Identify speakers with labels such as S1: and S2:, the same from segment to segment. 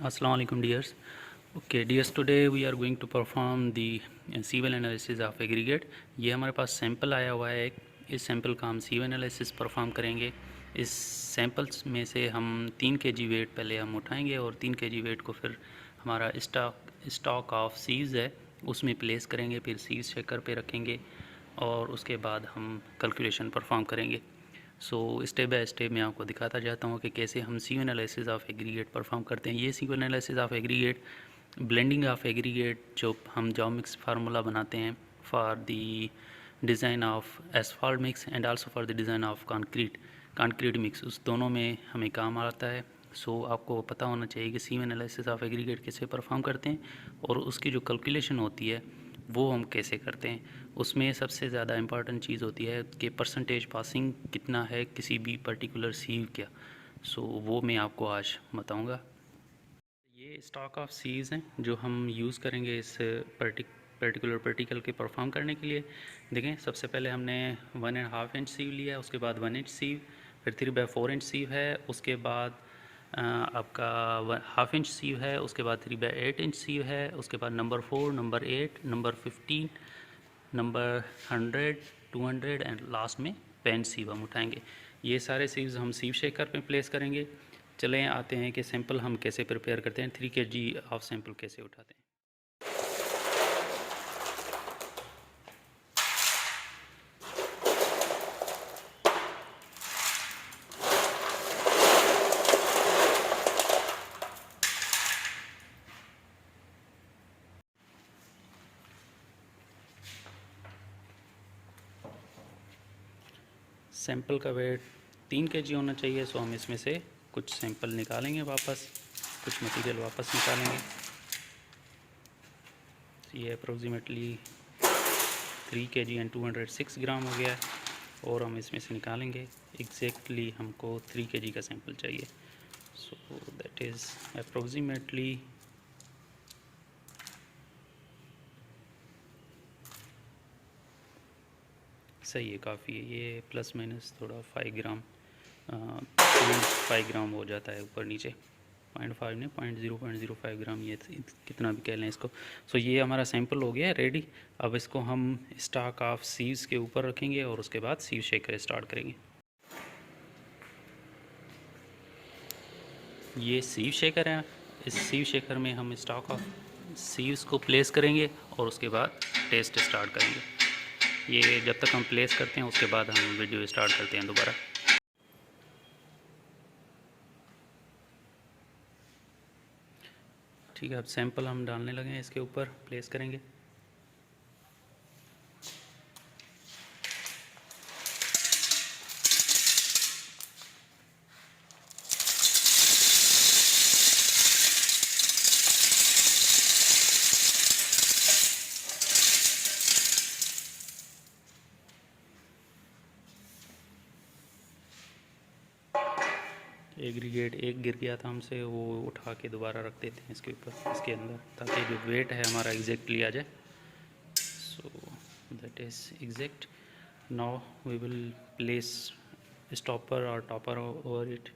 S1: Assalamu alaikum dears. Okay dears, today we are going to perform the civil analysis of aggregate. ये हमारे पास sample आया हुआ है। इस सैम्पल का हम civil एनालिसिस परफॉर्म करेंगे। इस सैम्पल्स में से हम 3 kg वेट पहले हम उठाएंगे और 3 kg वेट को फिर हमारा स्टॉक ऑफ सीव्स है उसमें प्लेस करेंगे, फिर सीव्स शेकर पे रखेंगे और उसके बाद हम कैलकुलेशन परफॉर्म करेंगे। सो स्टेप बाय स्टेप मैं आपको दिखाता जाता हूँ कि कैसे हम sieve analysis of aggregate perform करते हैं। ये sieve analysis of aggregate, blending of aggregate, जो हम जॉमिक्स फार्मूला बनाते हैं for the design of asphalt mix and also for the design of concrete mix, उस दोनों में हमें काम आता है। सो आपको पता होना चाहिए कि सी एनालिसिस ऑफ एग्रीगेट कैसे परफॉर्म करते हैं और उसकी जो कैलकुलेशन होती है वो हम कैसे करते हैं। उसमें सबसे ज़्यादा इम्पॉर्टेंट चीज़ होती है कि परसेंटेज पासिंग कितना है किसी भी पर्टिकुलर सीव का। सो वो मैं आपको आज बताऊंगा। ये स्टॉक ऑफ सीव्स हैं जो हम यूज़ करेंगे इस पर्टिकुलर पार्टिकल के परफॉर्म करने के लिए। देखें, सबसे पहले हमने 1.5 इंच सीव लिया, उसके बाद 1 इंच सीव, फिर 3/4 इंच सीव है, उसके बाद आपका 1/2 इंच सीव है, उसके बाद 3/8 इंच सीव है, उसके बाद number 4, number 8, number 15, number 100, 200 and last में पेन सीव हम उठाएंगे। ये सारे सीव्स हम सीव शेकर पे प्लेस करेंगे। चलें आते हैं कि सैंपल हम कैसे प्रिपेयर करते हैं, 3 kg ऑफ सैंपल कैसे उठाते हैं। सैंपल का वेट 3 kg होना चाहिए। सो हम इसमें से कुछ सैंपल निकालेंगे, वापस कुछ मटेरियल वापस निकालेंगे। ये अप्रोक्सीमेटली 3 kg एंड 206 ग्राम हो गया है और हम इसमें से निकालेंगे। एग्जैक्टली हमको 3 kg का सैंपल चाहिए। सो दैट इज़ अप्रोक्सीमेटली सही है, काफ़ी है। ये प्लस माइनस थोड़ा 5 ग्राम 0.5 ग्राम हो जाता है ऊपर नीचे, 0.5 नहीं 0.05 ग्राम, ये कितना भी कह लें इसको। सो ये हमारा सैंपल हो गया है रेडी। अब इसको हम स्टॉक ऑफ सीव्स के ऊपर रखेंगे और उसके बाद सीव शेकर स्टार्ट करेंगे। ये सीव शेकर है। इस सीव शेकर में हम स्टॉक ऑफ सीव्स को प्लेस करेंगे और उसके बाद टेस्ट स्टार्ट करेंगे। ये जब तक हम प्लेस करते हैं उसके बाद हम वीडियो स्टार्ट करते हैं दोबारा। ठीक है, अब सैंपल हम डालने लगे हैं, इसके ऊपर प्लेस करेंगे। एग्रीगेट एक गिर गया था हमसे, वो उठा के दोबारा रख देते हैं इसके ऊपर, इसके अंदर, ताकि जो वेट है हमारा एग्जैक्टली आ जाए। So that is exact. Now we will place stopper और टॉपर ओवर इट।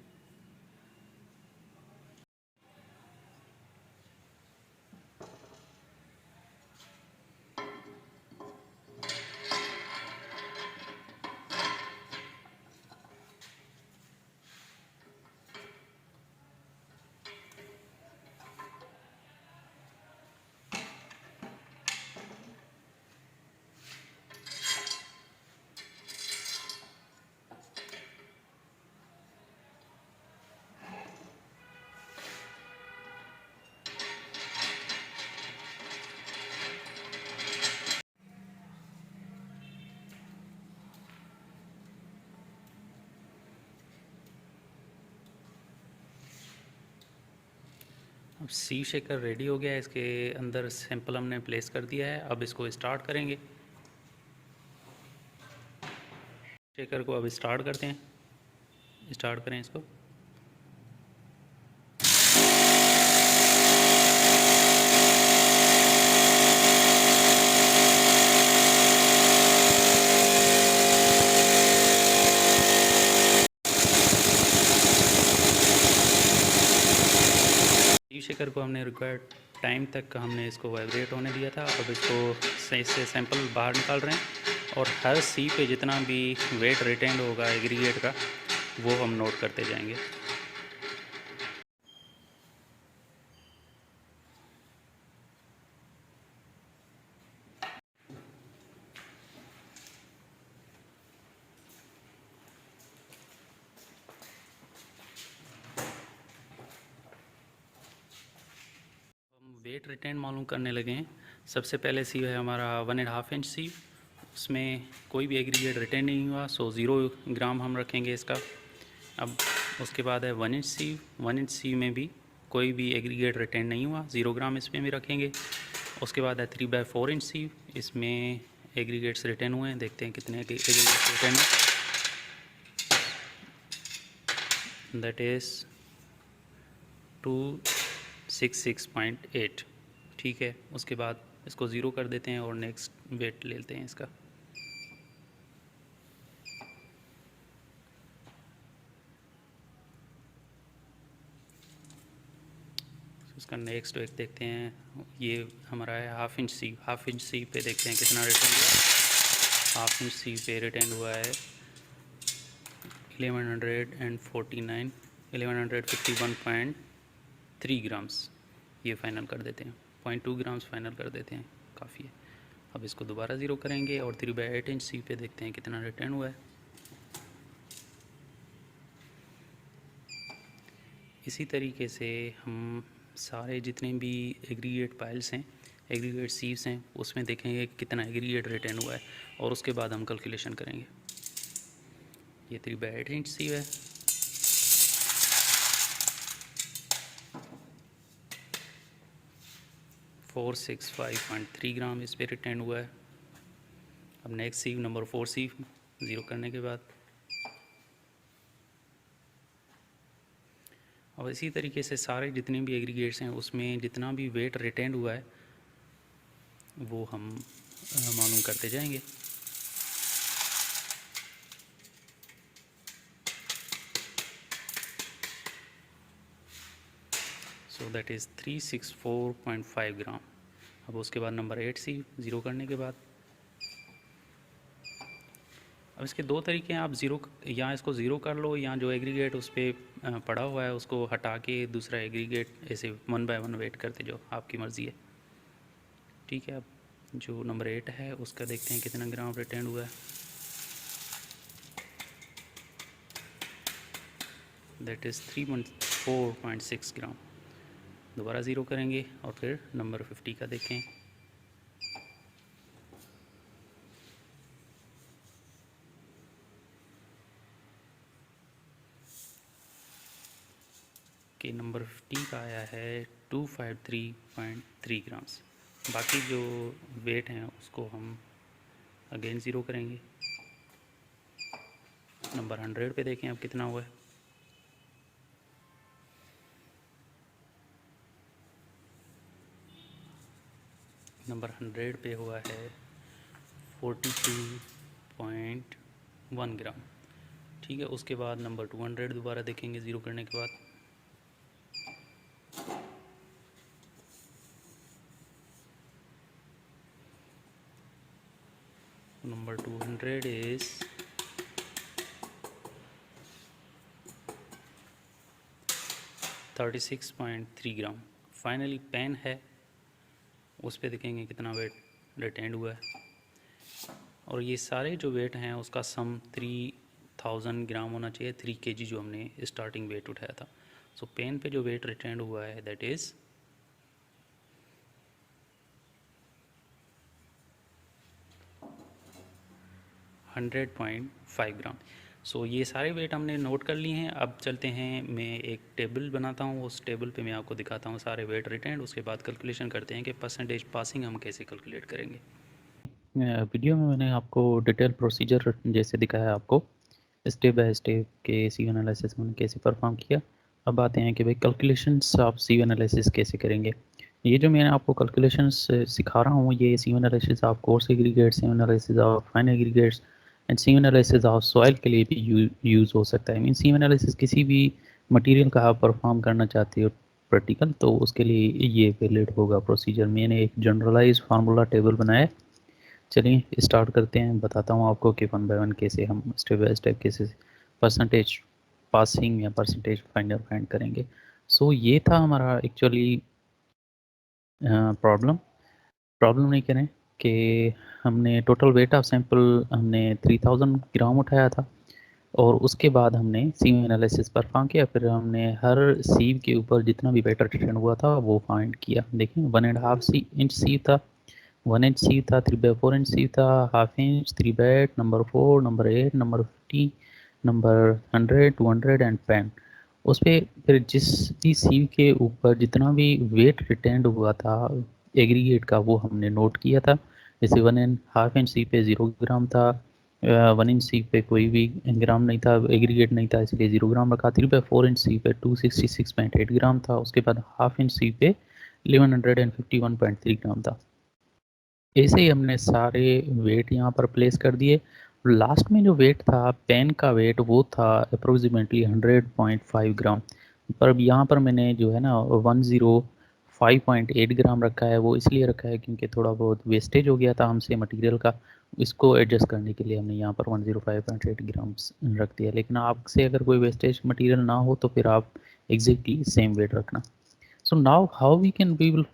S1: अब सीव शेकर रेडी हो गया है, इसके अंदर सैंपल हमने प्लेस कर दिया है। अब इसको स्टार्ट करेंगे। शेकर को अब स्टार्ट करते हैं, स्टार्ट करें इसको। टी शेकर को हमने रिक्वायर्ड टाइम तक हमने इसको वाइब्रेट होने दिया था। अब इसको सही से सैंपल बाहर निकाल रहे हैं और हर सी पे जितना भी वेट रिटेंड होगा एग्रीगेट का वो हम नोट करते जाएंगे। वेट रिटेन मालूम करने लगे हैं। सबसे पहले सीव है हमारा 1.5 इंच सीव, उसमें कोई भी एग्रीगेट रिटेन नहीं हुआ, सो 0 ग्राम हम रखेंगे इसका। अब उसके बाद है 1 इंच सीव, 1 इंच सीव में भी कोई भी एग्रीगेट रिटेन नहीं हुआ, 0 ग्राम इसमें भी रखेंगे। उसके बाद है 3/4 इंच सीव, इसमें एग्रीगेट्स रिटेन हुए हैं, देखते हैं कितने एग्रीगेट्स रिटेन हैं। That is 266.8। ठीक है, उसके बाद इसको ज़ीरो कर देते हैं और नेक्स्ट वेट लेते हैं इसका। इसका नेक्स्ट वेट देखते हैं, ये हमारा है हाफ इंच सी। हाफ इंच सी पे देखते हैं कितना रिटर्न हुआ। हाफ इंच सी पे रिटर्न हुआ है 1151.3 ग्राम्स। ये फाइनल कर देते हैं, 0.2 ग्राम्स फाइनल कर देते हैं, काफ़ी है। अब इसको दोबारा ज़ीरो करेंगे और 3/8 इंच सी पे देखते हैं कितना रिटर्न हुआ है। इसी तरीके से हम सारे जितने भी एग्रीगेट पाइल्स हैं, एग्रीगेट सीव्स हैं, उसमें देखेंगे कितना एग्रीगेट रिटर्न हुआ है और उसके बाद हम कैलकुलेशन करेंगे। ये 3/8 इंच सीव है, $465.3 ग्राम इस पर रिटर्न हुआ है। अब नेक्स्ट सीव नंबर 4 सीव ज़ीरो करने के बाद, और इसी तरीके से सारे जितने भी एग्रीगेट्स हैं उसमें जितना भी वेट रिटेंड हुआ है वो हम मालूम करते जाएंगे। सो दैट इज़ 364.5 ग्राम। अब उसके बाद नंबर 8 सी ज़ीरो करने के बाद, अब इसके दो तरीके हैं, आप ज़ीरो या इसको ज़ीरो कर लो या जो एग्रीगेट उस पर पड़ा हुआ है उसको हटा के दूसरा एग्रीगेट ऐसे 1 बाय 1 वेट करते जाओ, आपकी मर्ज़ी है। ठीक है, अब जो नंबर 8 है उसका देखते हैं कितना ग्राम रिटर्न हुआ है। दैट इज़ 314.6 ग्राम। दोबारा ज़ीरो करेंगे और फिर नंबर 50 का देखें। कि नंबर 50 का आया है 253.3 ग्राम्स। बाकी जो वेट हैं उसको हम अगेन ज़ीरो करेंगे। नंबर 100 पे देखें अब कितना हुआ है। नंबर 100 पे हुआ है 42.1 ग्राम। ठीक है, उसके बाद नंबर 200 दोबारा देखेंगे ज़ीरो करने के बाद। Number 200 is 36.3 gram. Finally pan है, उस पर देखेंगे कितना वेट रिटेंड हुआ है और ये सारे जो वेट हैं उसका सम 3000 ग्राम होना चाहिए, 3 kg जो हमने स्टार्टिंग वेट उठाया था। सो पेन पे जो वेट रिटेंड हुआ है दैट इज़ 100.5 ग्राम। सो ये सारे वेट हमने नोट कर लिए हैं। अब चलते हैं, मैं एक टेबल बनाता हूँ, उस टेबल पे मैं आपको दिखाता हूँ सारे वेट रिटेंड, उसके बाद कैलकुलेशन करते हैं कि परसेंटेज पासिंग हम कैसे कैलकुलेट करेंगे। वीडियो में मैंने आपको डिटेल प्रोसीजर जैसे दिखाया आपको, स्टेप बाय स्टेप के सी एनालिसिस में कैसे परफॉर्म किया। अब आते हैं कि भाई कैलकुलेशंस आप सी एनालिसिस कैसे करेंगे। ये जो मैं आपको कैलकुलेशंस सिखा रहा हूँ, ये sieve analysis of coarse aggregates, sieve analysis of fine aggregates and sieve analysis of soil के लिए भी यूज़ हो सकता है। मीन सी एनालिसिस किसी भी मटेरियल का आप परफॉर्म करना चाहते हो, प्रैक्टिकल, तो उसके लिए ये वैलिड होगा प्रोसीजर। मैंने एक जनरलाइज फार्मूला टेबल बनाया है। चलिए स्टार्ट करते हैं, बताता हूँ आपको कि वन बाय वन कैसे हम स्टेप बाय स्टेप कैसे परसेंटेज पासिंग या परसेंटेज फाइंड करेंगे। सो ये था हमारा एक्चुअली प्रॉब्लम प्रॉब्लम नहीं करें कि हमने टोटल वेट ऑफ सैंपल हमने 3000 ग्राम उठाया था, और उसके बाद हमने सीव एनालिसिस परफॉर्म किया। फिर हमने हर सीव के ऊपर जितना भी वेट रिटेन हुआ था वो फाइंड किया। देखिए 1.5 इंच सीव था, 1 इंच सीव था, 3/4 इंच सीव था, half inch, 3/8, number 4, number 8, number 50, number 100, 200 and pan. उस पर फिर जिस भी सीव के ऊपर जितना भी वेट रिटेंड हुआ था एग्रीगेट का वो हमने नोट किया था। जैसे 1.5 इंच सीव पे 0 ग्राम था, 1 इंच सीव पे कोई भी ग्राम नहीं था, एग्रीगेट नहीं था, इसलिए 0 ग्राम रखा। 3/4 इंच सीव पे 266.8 ग्राम था। उसके बाद हाफ इंच सीव पे 1151.3 ग्राम था। ऐसे ही हमने सारे वेट यहाँ पर प्लेस कर दिए। लास्ट में जो वेट था पेन का वेट वो था अप्रोक्सीमेटली 100.5 ग्राम। पर अब यहाँ पर मैंने जो है ना 105.8 ग्राम रखा है। वो इसलिए रखा है क्योंकि थोड़ा बहुत वेस्टेज हो गया था हमसे मटेरियल का, इसको एडजस्ट करने के लिए हमने यहाँ पर 105.8 ग्राम रख दिया। लेकिन आपसे अगर कोई वेस्टेज मटेरियल ना हो तो फिर आप एग्जैक्टली सेम वेट रखना। So now how we will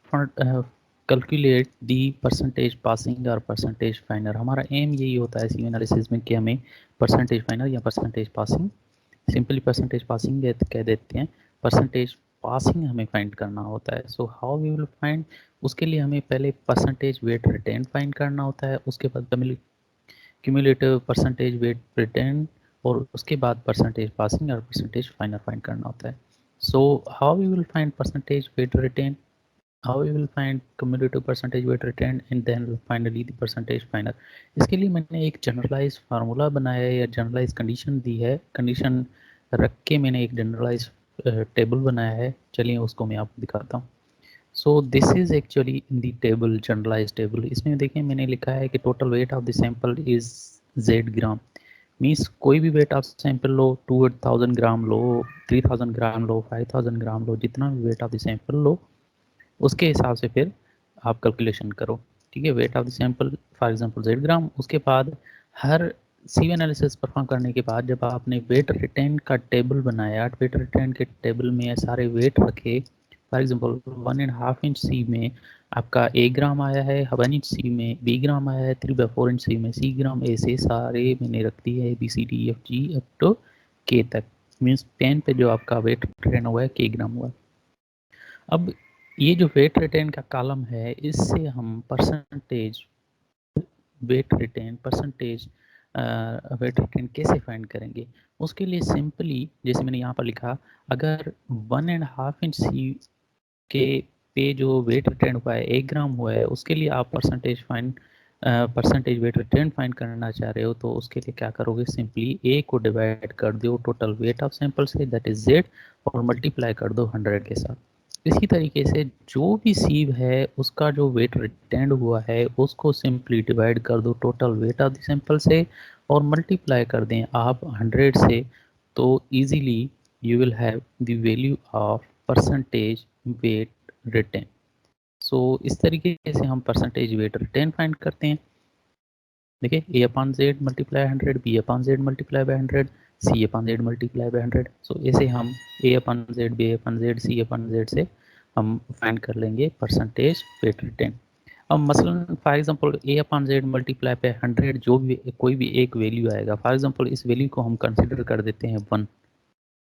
S1: calculate the percentage passing और percentage फाइनर। हमारा एम यही होता है सी एनालिसिस में कि हमें परसेंटेज फाइनर या percentage passing, simply percentage passing कह देते हैं, परसेंटेज पासिंग हमें फाइंड करना होता है। So how we will find, उसके लिए हमें पहले परसेंटेज वेट रिटेन फाइंड करना होता है, उसके बाद क्यूमुलेटिव परसेंटेज वेट रिटेन, और उसके बाद परसेंटेज पासिंग और परसेंटेज फाइनर फाइंड करना होता है। So how we will find percentage weight retained, how we will find cumulative percentage weight retained, and then finally the percentage final। इसके लिए मैंने एक जनरलाइज फार्मूला बनाया है या जनरलाइज कंडीशन दी है, कंडीशन रख के मैंने एक जनरलाइज टेबल बनाया है। चलिए उसको मैं आपको दिखाता हूँ। So this is actually in the table, generalize table. इसमें देखिए मैंने लिखा है कि total weight of the sample is z gram. Means कोई भी वेट ऑफ सैंपल लो, 2000 ग्राम लो, 3000 ग्राम लो, 5000 ग्राम लो, जितना भी वेट ऑफ द सैंपल लो उसके हिसाब से फिर आप कैलकुलेशन करो। ठीक है, weight of the sample for example z gram. उसके बाद हर सी एनालिसिस परफॉर्म करने के बाद जब आपने वेट रिटेन का टेबल बनाया, वेट रिटेन के टेबल में सारे वेट रखे, फॉर एग्जांपल 1.5 इंच सी में आपका ए ग्राम आया है, 1 इंच सी में बी ग्राम आया है, 3/4 इंच सी में सी ग्राम, ऐसे सारे मैंने रख दिए है ABCDEFG अप टू के तक। मीन्स पेन पे जो आपका वेट रिटेन हुआ है के ग्राम हुआ है। अब ये जो वेट रिटेन का कॉलम है इससे हम percentage weight retain percentage weight retain कैसे फाइंड करेंगे। उसके लिए सिंपली जैसे मैंने यहाँ पर लिखा, अगर 1.5 इंच सी के पे जो वेट रिटेन हुआ है 1 ग्राम हुआ है, उसके लिए आप परसेंटेज वेट रिटेन फाइंड करना चाह रहे हो, तो उसके लिए क्या करोगे, सिंपली ए को डिवाइड कर दो टोटल वेट ऑफ सैंपल से, दैट इज जेड, और मल्टीप्लाई कर दो 100 के साथ। इसी तरीके से जो भी सीव है उसका जो वेट रिटेंड हुआ है उसको सिंपली डिवाइड कर दो total weight of the sample से, और मल्टीप्लाई कर दें आप 100 से, तो easily you will have the value of percentage weight retain. So इस तरीके से हम परसेंटेज वेट रिटेन फाइंड करते हैं। देखिए A upon Z multiply 100, B upon Z multiply by 100, C upon Z multiply by 100। So ऐसे हम A upon Z, B upon Z, C upon Z से हम फाइंड कर लेंगे परसेंटेज वेट रिटेन। अब मसलन for example A upon Z multiply पे 100 जो भी कोई भी एक वैल्यू आएगा, फॉर एग्जांपल इस वैल्यू को हम कंसिडर कर देते हैं 1,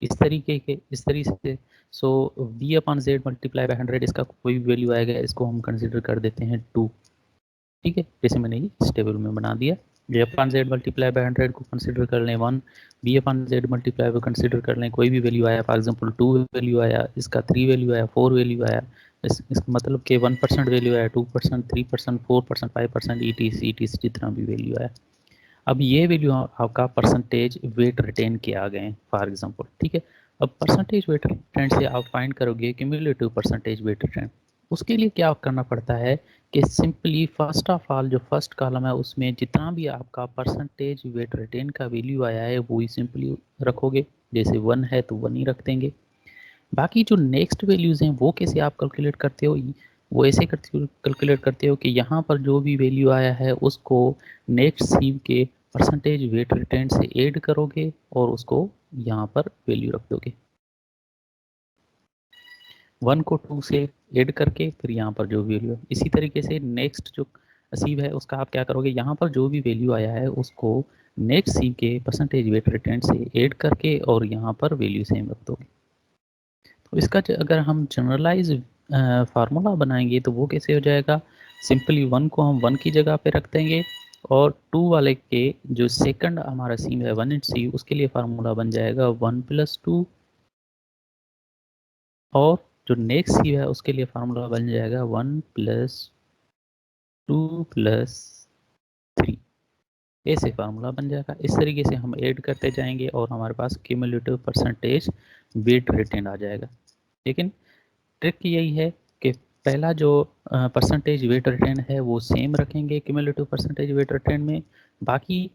S1: इस तरीके से। So B upon Z multiply by 100 इसका कोई भी वैल्यू आएगा, इसको हम कंसिडर कर देते हैं 2। ठीक है, जैसे मैंने ये इस टेबल में बना दिया। ए अपॉन जेड मल्टीप्लाई बाई 100 को कंसिडर कर लें 1, बी अपॉन जेड मल्टीप्लाई को कंसिडर कर लें कोई भी वैल्यू आया, फॉर एग्जांपल 2 वैल्यू आया, इसका 3 वैल्यू आया, 4 वैल्यू आया, इसका मतलब कि 1% वैल्यू आया, 2%, 3%, 4%, 5%, ETC जितना भी वैल्यू आया। अब ये वैल्यू आपका परसेंटेज वेट रिटेन के आ गए फॉर एग्जांपल। ठीक है, अब परसेंटेज वेट रिटेन से आप फाइंड करोगे क्यूमुलेटिव परसेंटेज वेट रिटेन। उसके लिए क्या करना पड़ता है कि सिंपली फर्स्ट ऑफ ऑल जो फर्स्ट कॉलम है उसमें जितना भी आपका परसेंटेज वेट रिटेन का वैल्यू आया है वो ही सिंपली रखोगे। जैसे 1 है तो 1 ही रख देंगे, बाकी जो नेक्स्ट वैल्यूज़ हैं वो कैसे आप कैलकुलेट करते हो, वो ऐसे कैलकुलेट करते हो कि यहाँ पर जो भी वैल्यू आया है उसको नेक्स्ट सीव के परसेंटेज वेट रिटेंड से ऐड करोगे और उसको यहाँ पर वैल्यू रख दोगे। 1 को 2 से ऐड करके फिर यहाँ पर जो वैल्यू है, इसी तरीके से नेक्स्ट जो सीव है उसका आप क्या करोगे, यहाँ पर जो भी वैल्यू आया है उसको नेक्स्ट सीव के परसेंटेज वेट रिटेंड से ऐड करके और यहाँ पर वैल्यू सेम रख दोगे। तो इसका अगर हम जनरलाइज फार्मूला बनाएंगे तो वो कैसे हो जाएगा, सिंपली 1 को हम 1 की जगह पे रख देंगे और 2 वाले के जो सेकंड हमारा सीम है 1 इंट सी, उसके लिए फार्मूला बन जाएगा 1 + 2 और जो नेक्स्ट सी है उसके लिए फार्मूला बन जाएगा 1 + 2 + 3। ऐसे फार्मूला बन जाएगा। इस तरीके से हम ऐड करते जाएंगे और हमारे पास क्यूमुलेटिव परसेंटेज वेट रिटेन आ जाएगा। लेकिन ट्रिक यही है कि पहला जो परसेंटेज वेट रिटेन है वो सेम रखेंगे क्यूमुलेटिव परसेंटेज वेट रिटेन में, बाकी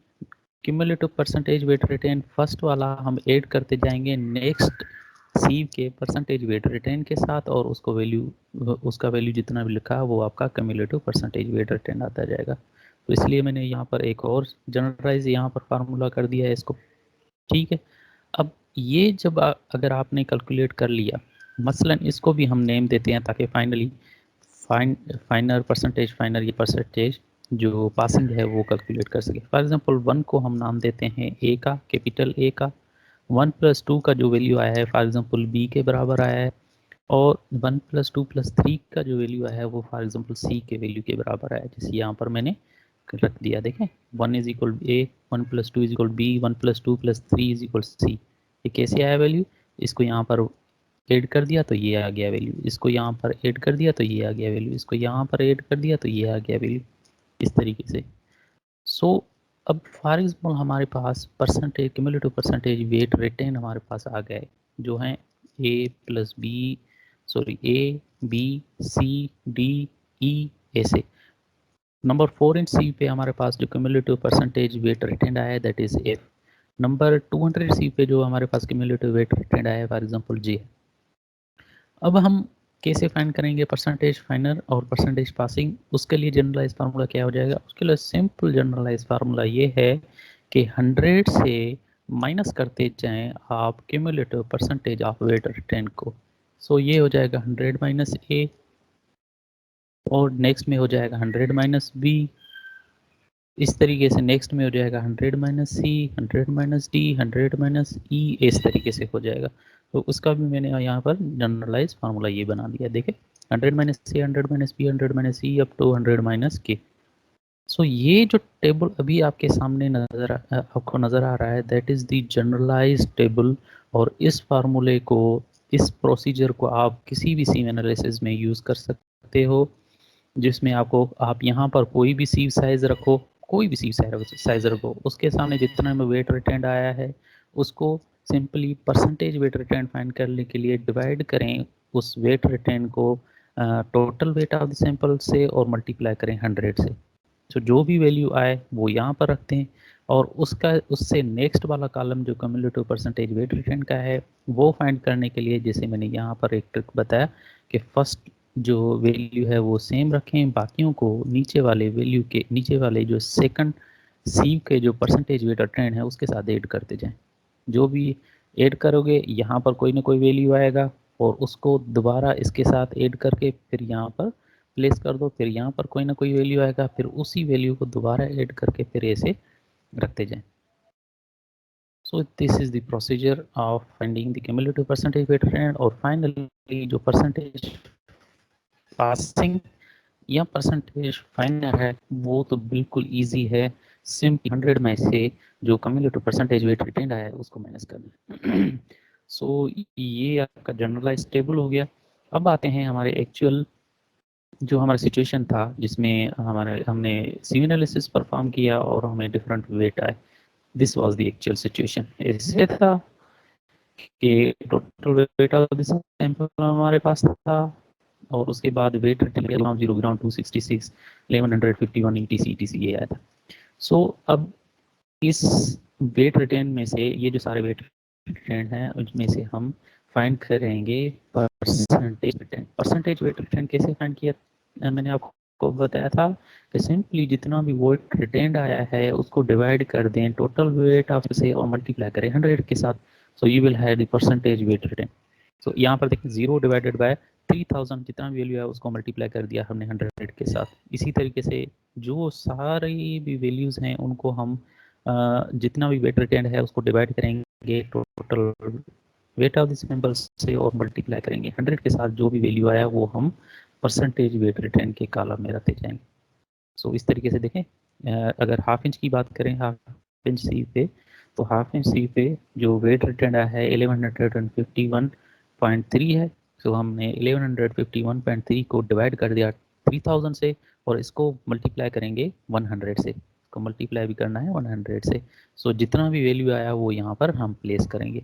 S1: cumulative percentage weight retain first वाला हम ऐड करते जाएंगे नेक्स्ट सीव के परसेंटेज वेट रिटेन के साथ और उसको वैल्यू, उसका वैल्यू जितना भी लिखा है वो आपका क्यूमुलेटिव परसेंटेज वेट रिटेन आता जाएगा। तो इसलिए मैंने यहाँ पर एक और जनरलाइज यहाँ पर फार्मूला कर दिया है इसको। ठीक है, अब ये जब अगर आपने कैलकुलेट कर लिया, मसलन इसको भी हम नेम देते हैं ताकि फाइनली फाइनर परसेंटेज, फाइनर ये परसेंटेज जो पासिंग है वो कैलकुलेट कर सके। फॉर एग्जांपल 1 को हम नाम देते हैं ए का, कैपिटल ए का। 1 + 2 का जो वैल्यू आया है फॉर एग्जांपल बी के बराबर आया है और 1 + 2 + 3 का जो वैल्यू आया है वो फॉर एग्जांपल सी के वैल्यू के बराबर आया है, जैसे यहाँ पर मैंने रख दिया। देखें 1 = a, 1 + 2 = b, 1 + 2 + 3 = c। ये कैसे आया वैल्यू, इसको यहाँ पर ऐड कर दिया तो ये आ गया वैल्यू, इसको यहाँ पर ऐड कर दिया तो ये आ गया वैल्यू, इसको यहाँ पर ऐड कर दिया तो ये आ गया वैल्यू, इस तरीके से। सो अब फॉर एग्जाम्पल हमारे पास percentage, cumulative percentage weight retain हमारे पास आ गए जो हैं A B C D E ऐसे। नंबर 4 इन सी पे हमारे पास जो क्यूमुलेटिव परसेंटेज वेट रिटेन आया है दैट इज एफ। नंबर 200 सी पे जो हमारे पास क्यूमुलेटिव वेट रिटेन आया है फॉर एग्जांपल जे। अब हम कैसे फाइंड करेंगे परसेंटेज फाइनर और परसेंटेज पासिंग, उसके लिए जनरलाइज फार्मूला क्या हो जाएगा, उसके लिए सिंपल जनरलाइज फार्मूला ये है कि 100 से माइनस करते जाएं आप cumulative percentage of weight retain को। सो ये हो जाएगा 100 - ए और नेक्स्ट में हो जाएगा 100 - बी, इस तरीके से नेक्स्ट में हो जाएगा 100 - सी, 100 - डी, 100 - ई, इस तरीके से हो जाएगा। तो उसका भी मैंने यहाँ पर जनरलाइज फार्मूला ये बना दिया। देखें 100 - सी, 100 - बी, 100 - सी अप टू 100 - के। सो ये जो टेबल अभी आपके सामने आपको नज़र आ रहा है that is the generalize table. और इस फार्मूले को, इस प्रोसीजर को आप किसी भी सीव एनालिसिस में यूज़ कर सकते हो, जिसमें आपको आप यहाँ पर कोई भी सीव साइज रखो, कोई भी सीव साइज रखो, उसके सामने जितना में वेट रिटेंड आया है उसको simply percentage wait retained find करने के लिए डिवाइड करें उस वेट रिटेंड को total weight of the sample से और मल्टीप्लाई करें 100 से। तो जो भी वैल्यू आए वो यहाँ पर रखते हैं और उसका उससे नेक्स्ट वाला कॉलम जो क्यूमुलेटिव परसेंटेज वेट रिटेंड का है वो फाइंड करने के लिए, जैसे मैंने यहाँ पर एक ट्रिक बताया कि फर्स्ट जो वैल्यू है वो सेम रखें, बाकियों को नीचे वाले वैल्यू के नीचे वाले जो सेकंड सीव के जो परसेंटेज वेट रिटेंड है उसके साथ ऐड करते जाएं। जो भी ऐड करोगे यहाँ पर कोई ना कोई वैल्यू आएगा और उसको दोबारा इसके साथ ऐड करके फिर यहाँ पर प्लेस कर दो, फिर यहाँ पर कोई ना कोई वैल्यू आएगा, फिर उसी वैल्यू को दोबारा ऐड करके फिर ऐसे रखते जाएं। सो this is the procedure of finding the cumulative percentage wait retained. और फाइनली जो परसेंटेज पासिंग या परसेंटेज फाइनर है वो तो बिल्कुल इजी है, सिंपल 100 में से जो क्यूमुलेटिव परसेंटेज वेट रिटेंड आया है उसको माइनस करना। सो ये आपका जनरलाइज टेबल हो गया। अब आते हैं हमारे एक्चुअल जो हमारा सिचुएशन था जिसमें हमने सीव एनालिसिस परफॉर्म किया और हमें डिफरेंट वेट आए। This was the actual situation. ऐसे था कि total weight of the sample हमारे पास था और उसके बाद वेट रिटेन 0 ग्राम 266 1151 ETC ये आया था। सो अब इस वेट रिटेन में से ये जो सारे वेट रिटेन हैं उसमें से हम फाइंड करेंगे percentage return. Percentage weight return कैसे फाइंड किया, मैंने आपको बताया था कि सिंपली जितना भी वेट रिटेंड आया है उसको डिवाइड कर दें टोटल वेट ऑफ से और मल्टीप्लाई करें 100 के साथ, so you will have the percentage weight return. So यहाँ पर देखिए 0 डिवाइडेड बाय 3000 जितना वैल्यू है उसको मल्टीप्लाई कर दिया हमने 100 के साथ। इसी तरीके से जो सारी भी वैल्यूज़ हैं उनको हम जितना भी वेट रिटेंड है उसको डिवाइड करेंगे total weight of the samples से और मल्टीप्लाई करेंगे 100 के साथ, जो भी वैल्यू आया वो हम परसेंटेज वेट रिटेन के कॉलम में रखते जाएंगे। सो इस तरीके से देखें, अगर हाफ इंच की बात करें, हाफ इंच सी पे, तो हाफ इंच सी पे जो वेट रिटेन आया है 1151.3 है। सो हमने 1151.3 को डिवाइड कर दिया 3000 से और इसको मल्टीप्लाई करेंगे 100 से, इसको मल्टीप्लाई भी करना है 100 से। सो जितना भी वैल्यू आया वो यहाँ पर हम प्लेस करेंगे।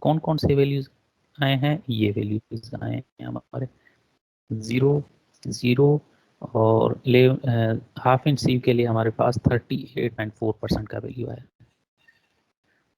S1: कौन कौन से वैल्यूज आए हैं, ये वैल्यूज आए हैं हमारे 0, 0 और हाफ इंच सीव के लिए हमारे पास 38.4% का वैल्यू आया।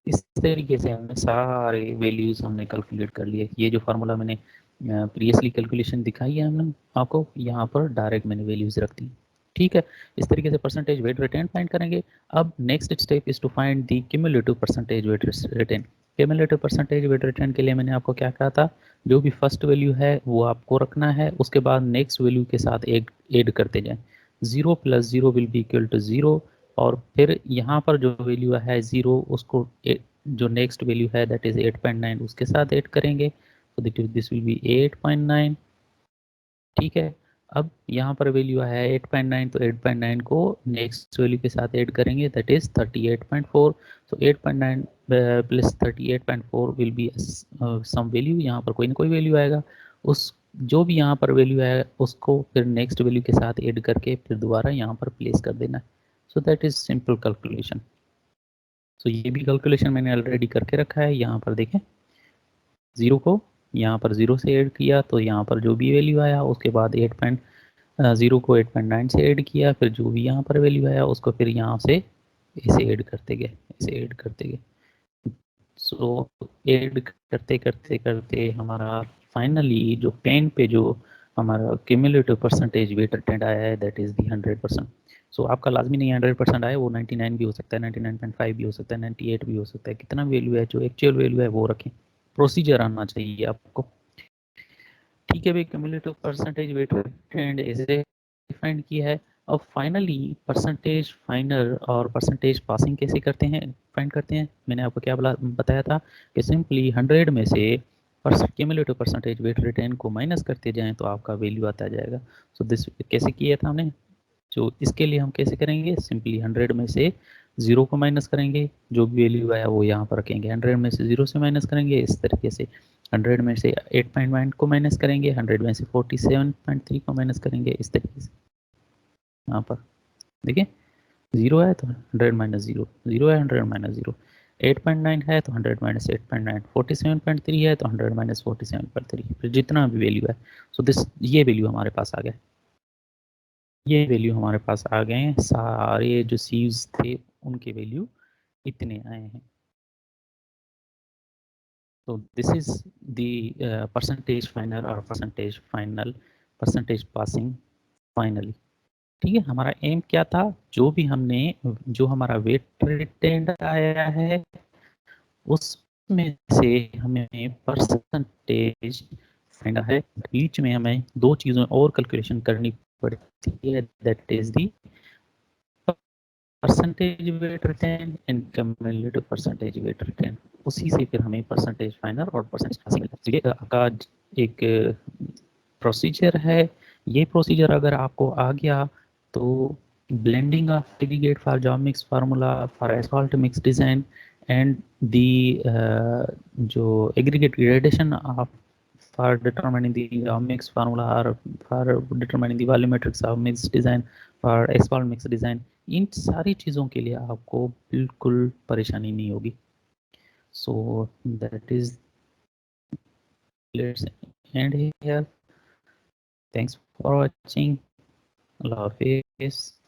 S1: इस तरीके से हमने सारे वैल्यूज हमने कैलकुलेट कर लिए। ये जो फार्मूला मैंने प्रीवियसली कैलकुलेशन दिखाई है हमने आपको, यहाँ पर डायरेक्ट मैंने वैल्यूज रख दी। ठीक है, इस तरीके से परसेंटेज वेट रिटेन फाइंड करेंगे। अब next step is to find the cumulative percentage weight retain. Cumulative percentage weight retain के लिए मैंने आपको क्या कहा था, जो भी फर्स्ट वैल्यू है वो आपको रखना है, उसके बाद नेक्स्ट वैल्यू के साथ ऐड करते जाएं। 0 + 0 विल बी इक्वल टू 0 और फिर यहाँ पर जो वैल्यू है 0 उसको जो नेक्स्ट वैल्यू है दैट इज 8.9 उसके साथ ऐड करेंगे, तो दिस विल बी 8.9। ठीक है, अब यहाँ पर वैल्यू है 8.9, तो 8.9 को नेक्स्ट वैल्यू के साथ ऐड करेंगे दैट इज 38.4। तो 8.9 plus 38.4 will be some value, यहाँ पर कोई ना कोई वैल्यू आएगा, उस जो भी यहाँ पर वैल्यू है उसको फिर नेक्स्ट वैल्यू के साथ ऐड करके फिर दोबारा यहाँ पर प्लेस कर देना है। So that is simple calculation. So ये भी कैलकुलेशन मैंने ऑलरेडी करके रखा है। यहाँ पर देखें, 0 को यहाँ पर 0 से ऐड किया तो यहाँ पर जो भी वैल्यू आया उसके बाद 0 को 8.9 से ऐड किया, फिर जो भी यहाँ पर वैल्यू आया उसको फिर यहाँ से इसे ऐड करते गए, इसे ऐड करते गए। सो ऐड करते करते करते हमारा फाइनली जो पेन पे जो हमारा क्यूमुलेटिव परसेंटेज वेट रिटेंड आया है दैट इज दी 100%। सो आपका लाजमी नहीं 100% आए, वो 99 भी हो सकता है, 99.5 भी हो सकता है, 98 भी हो सकता है, कितना वैल्यू है जो एक्चुअल वैल्यू है वो रखें, प्रोसीजर आना चाहिए आपको। ठीक है भाई, क्यूमुलेटिव परसेंटेज वेट रिटेंड ऐसे डिफाइन किया है। अब फाइनली परसेंटेज फाइनल और परसेंटेज पासिंग कैसे करते हैं, फाइंड करते हैं। मैंने आपको क्या बताया था कि सिंपली 100 में से क्यूमुलेटिव परसेंटेज वेट रिटेन को माइनस करते जाएं तो आपका वैल्यू आता जाएगा। सो दिस कैसे किया था हमने, जो इसके लिए हम कैसे करेंगे, सिंपली 100 में से 0 को माइनस करेंगे, जो भी वैल्यू आया वो यहाँ पर रखेंगे, 100 में से 0 से माइनस करेंगे इस तरीके से, 100 में से 8.9 को माइनस करेंगे, 100 में से 47.3 को माइनस करेंगे इस तरीके से। यहाँ पर देखिए 0 है तो 100 माइनस 0, 0 है 100 माइनस 0, 8.9 है तो 100 माइनस 8.9, 47.3 है तो 100 माइनस 47.3, फिर जितना भी वैल्यू है। सो दिस ये वैल्यू हमारे पास आ गया, ये वैल्यू हमारे पास आ गए हैं, सारे जो सीव्स थे उनके वैल्यू इतने आए हैं। तो this is the percentage final और परसेंटेज पासिंग फाइनली। ठीक है, हमारा एम क्या था, जो भी हमने जो हमारा वेट रिटेंड आया है उसमें से हमें परसेंटेज फाइंड है। बीच में हमें दो चीज़ों और कैलकुलेशन करनी पड़ती है that is the percentage weight retain and cumulative percentage weight retain, उसी से फिर हमें परसेंटेज फाइनल और परसेंटेज पासिंग मिलता है। ये आपका एक प्रोसीजर है। ये प्रोसीजर अगर आपको आ गया तो blending of aggregate for job mix formula for asphalt mix design and the जो aggregate gradation of for determining the job mix formula or for determining the volumetrics of mix design for asphalt mix design, इन सारी चीज़ों के लिए आपको बिल्कुल परेशानी नहीं होगी। So that is, let's end here, thanks for watching, अल्लाह हाफिज़।